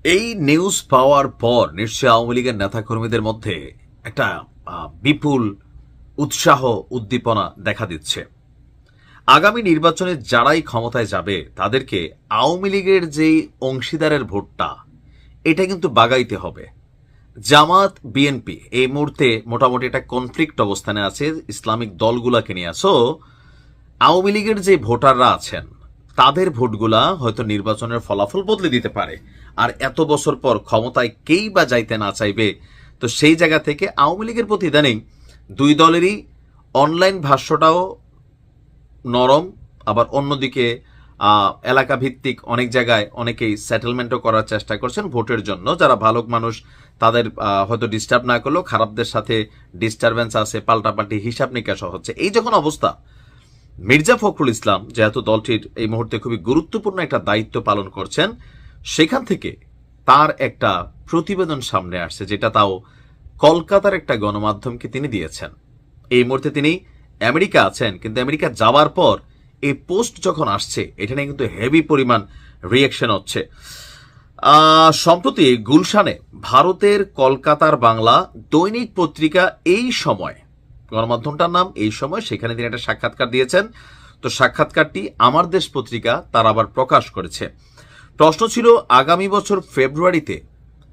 এই নিউজ পাওয়ার পর নিশ্চয়ই আওয়ামী লীগের নেতাকর্মীদের মধ্যে একটা বিপুল উৎসাহ উদ্দীপনা দেখা দিচ্ছে। আগামী নির্বাচনে যারাই ক্ষমতায় যাবে তাদেরকে আওয়ামী লীগের যেই অংশীদারের ভোটটা এটা কিন্তু বাগাইতে হবে। জামাত বিএনপি এই মুহূর্তে মোটামুটি একটা কনফ্লিক্ট অবস্থানে আছে ইসলামিক দলগুলাকে নিয়ে। সো আওয়ামী লীগের যে ভোটাররা আছেন তাদের ভোটগুলা হয়তো নির্বাচনের ফলাফল বদলে দিতে পারে। আর এত বছর পর ক্ষমতায় কেই বা যাইতে না চাইবে, তো সেই জায়গা থেকে আওয়ামী লীগের প্রতি ইদানিং দুই দলেরই অনলাইন ভাষ্যটাও নরম, আবার অন্যদিকে এলাকা ভিত্তিক অনেক জায়গায় অনেকেই সেটেলমেন্টও করার চেষ্টা করছেন ভোটের জন্য। যারা ভালো মানুষ তাদের হয়তো ডিস্টার্ব না করলেও খারাপদের সাথে ডিস্টারবেন্স আছে, পাল্টাপাল্টি হিসাব নিকাশও হচ্ছে। এই যখন অবস্থা, মির্জা ফখরুল ইসলাম যেহেতু দলটির এই মুহূর্তে খুবই গুরুত্বপূর্ণ একটা দায়িত্ব পালন করছেন, সেখান থেকে তার একটা প্রতিবেদন সামনে আসছে, যেটা তাও কলকাতার একটা গণমাধ্যমকে তিনি দিয়েছেন। এই মুহূর্তে তিনি আমেরিকা আছেন, কিন্তু আমেরিকা যাওয়ার পর এই পোস্ট যখন আসছে এটা নিয়ে কিন্তু হেভি পরিমাণ রিয়াকশন হচ্ছে। সম্প্রতি গুলশানে ভারতের কলকাতার বাংলা দৈনিক পত্রিকা এই সময়, গণমাধ্যমটার নাম এই সময়, সেখানে তিনি একটা সাক্ষাৎকার দিয়েছেন। তো সাক্ষাৎকারটি আমার দেশ পত্রিকা তার আবার প্রকাশ করেছে। প্রশ্ন ছিল, আগামী বছর ফেব্রুয়ারিতে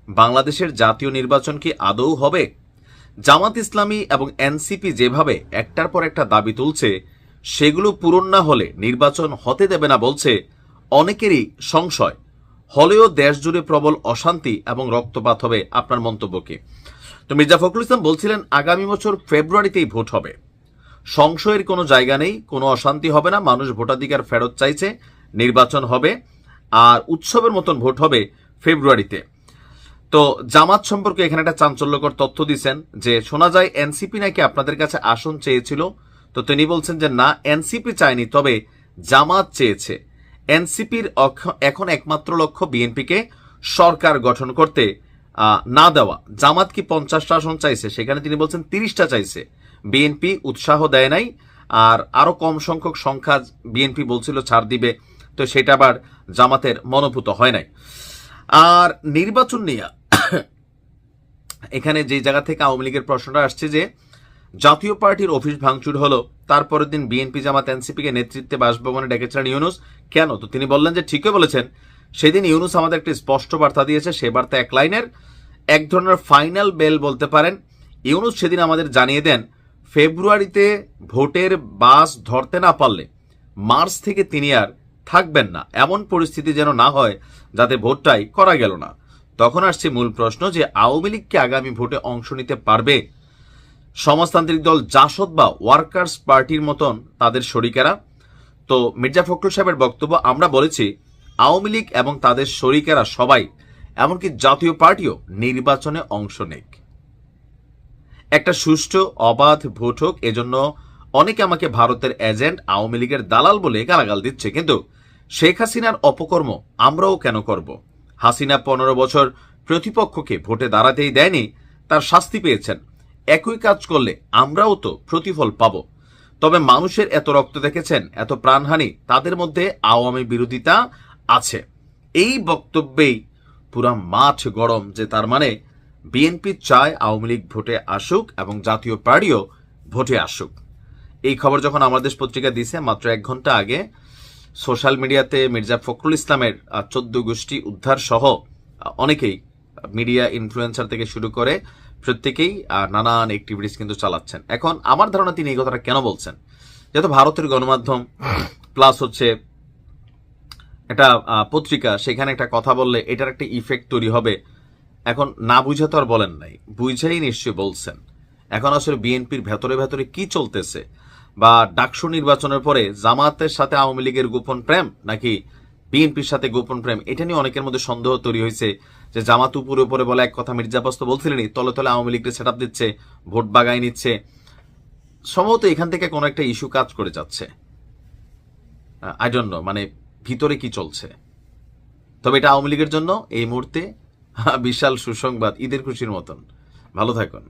বাংলাদেশের জাতীয় নির্বাচন কি আদৌ হবে? জামাত ইসলামী এবং এনসিপি যেভাবে একটার পর একটা দাবি তুলছে, সেগুলো পূরণ না হলে নির্বাচন হতে দেবে না বলছে অনেকেরই সংশয়। হলেও দেশ জুড়ে প্রবল অশান্তি এবং রক্তপাত হবে। আপনার মন্তব্য কি? তো মির্জা ফখরুল ইসলাম বলছিলেন আগামী বছর ফেব্রুয়ারিতেই ভোট হবে, সংশয়ের কোনো জায়গা নেই, কোনো অশান্তি হবে না, মানুষ ভোটাধিকার ফেরত চাইছে, নির্বাচন হবে, আর উৎসবের মতন ভোট হবে ফেব্রুয়ারিতে। তো জামাত সম্পর্কে এখানে একটা চাঞ্চল্যকর তথ্য দিচ্ছেন যে শোনা যায় এনসিপি নাকি আপনাদের কাছে আসন চেয়েছিল। তো তিনি বলছেন যে না, এনসিপি চায়নি, তবে জামাত চেয়েছে। এনসিপির এখন একমাত্র লক্ষ্য বিএনপিকে সরকার গঠন করতে না দেওয়া। জামাত কি 50টা আসন চাইছে, সেখানে তিনি বলছেন 30টা চাইছে। বিএনপি উৎসাহ দেয় নাই, আর আরো কম সংখ্যক সংখ্যা বিএনপি বলছিল ছাড় দিবে, তো সেটা আবার জামাতের মনোভূত হয় নাই। আর নির্বাচন নিয়ে এখানে যে জায়গা থেকে আওয়ামী লীগের প্রশ্নটা আসছে যে জাতীয় পার্টির অফিস ভাঙচুর হলো, তারপরের দিন বিএনপি জামাত এনসিপিকে নেতৃত্বে বাসভবনে ডেকেছিলেন ইউনূস, কেন? তো তিনি বললেন যে ঠিকই বলেছেন, সেদিন ইউনূস আমাদের একটি স্পষ্ট বার্তা দিয়েছে, সে বার্তা এক লাইনের, এক ধরনের ফাইনাল বেল বলতে পারেন। ইউনূস সেদিন আমাদের জানিয়ে দেন ফেব্রুয়ারিতে ভোটের বাস ধরতে না পারলে মার্চ থেকে তিনি আর থাকবেন না, এমন পরিস্থিতি যেন না হয় যাতে ভোটটাই করা গেল না। তখন আসছে মূল প্রশ্ন যে আওয়ামী লীগ কি আগামী ভোটে অংশ নিতে পারবে? সমাজতান্ত্রিক দল জাসদ বা ওয়ার্কার্স পার্টির মতন তাদের শরিকেরা। তো মির্জা ফখরুল সাহেবের বক্তব্য, আমরা বলেছি আওয়ামী লীগ এবং তাদের শরিকেরা সবাই, এমনকি জাতীয় পার্টিও নির্বাচনে অংশ নেক, একটা সুষ্ঠু অবাধ ভোট হোক। এজন্য অনেকে আমাকে ভারতের এজেন্ট, আওয়ামী লীগের দালাল বলে গালাগাল দিচ্ছে, কিন্তু শেখ হাসিনার অপকর্ম আমরাও কেন করব? হাসিনা 15 বছর প্রতিপক্ষকে ভোটে দাঁড়াতেই দেয়নি, তার শাস্তি পেয়েছেন। একই কাজ করলে আমরাও তো প্রতিফল পাব। তবে মানুষের এত রক্ত দেখেছেন, এত প্রাণহানি, তাদের মধ্যে আওয়ামী বিরোধিতা আছে। এই বক্তব্যেই পুরা মাঠ গরম, যে তার মানে বিএনপি চায় আওয়ামী লীগ ভোটে আসুক এবং জাতীয় পার্টিও ভোটে আসুক। এই খবর যখন আমাদের দেশ পত্রিকা দিছে মাত্র 1 ঘন্টা আগে, সোশ্যাল মিডিয়াতে মির্জা ফখরুল ইসলামের 14 গোষ্ঠী উদ্ধার সহ অনেকেই, মিডিয়া ইনফ্লুয়েন্সার থেকে শুরু করে প্রত্যেকেই নানান অ্যাক্টিভিটিস কিন্তু চালাচ্ছেন। এখন আমার ধারণা তিনি এই কথাটা কেন বলছেন, যেহেতু ভারতের গণমাধ্যম প্লাস হচ্ছে একটা পত্রিকা, সেখানে একটা কথা বললে এটার একটা ইফেক্ট তৈরি হবে। এখন না বুঝে তো আর বলেন নাই, বুঝেই নিশ্চয়ই বলছেন। এখন আসলে বিএনপির ভেতরে ভেতরে কি চলতেছে, বা ডাকসু নির্বাচনের পরে জামাতের সাথে আওয়ামী লীগের গোপন প্রেম নাকি বিএনপির সাথে গোপন প্রেম, এটা নিয়ে অনেকের মধ্যে সন্দেহ তৈরি হয়েছে। যে জামাত উপরে উপরে বলে এক কথা, মির্জা আব্বাস তো বলছিলেনই, তলে তলে আওয়ামী লীগকে সেট আপ দিচ্ছে, ভোট বাগায় নিচ্ছে। সম্ভবত এখান থেকে কোনো একটা ইস্যু কাজ করে যাচ্ছে, আই ডোন্ট নো, মানে ভিতরে কি চলছে। তবে এটা আওয়ামী লীগের জন্য এই মুহূর্তে বিশাল সুসংবাদ, ঈদের খুশির মতন। ভালো থাকুন।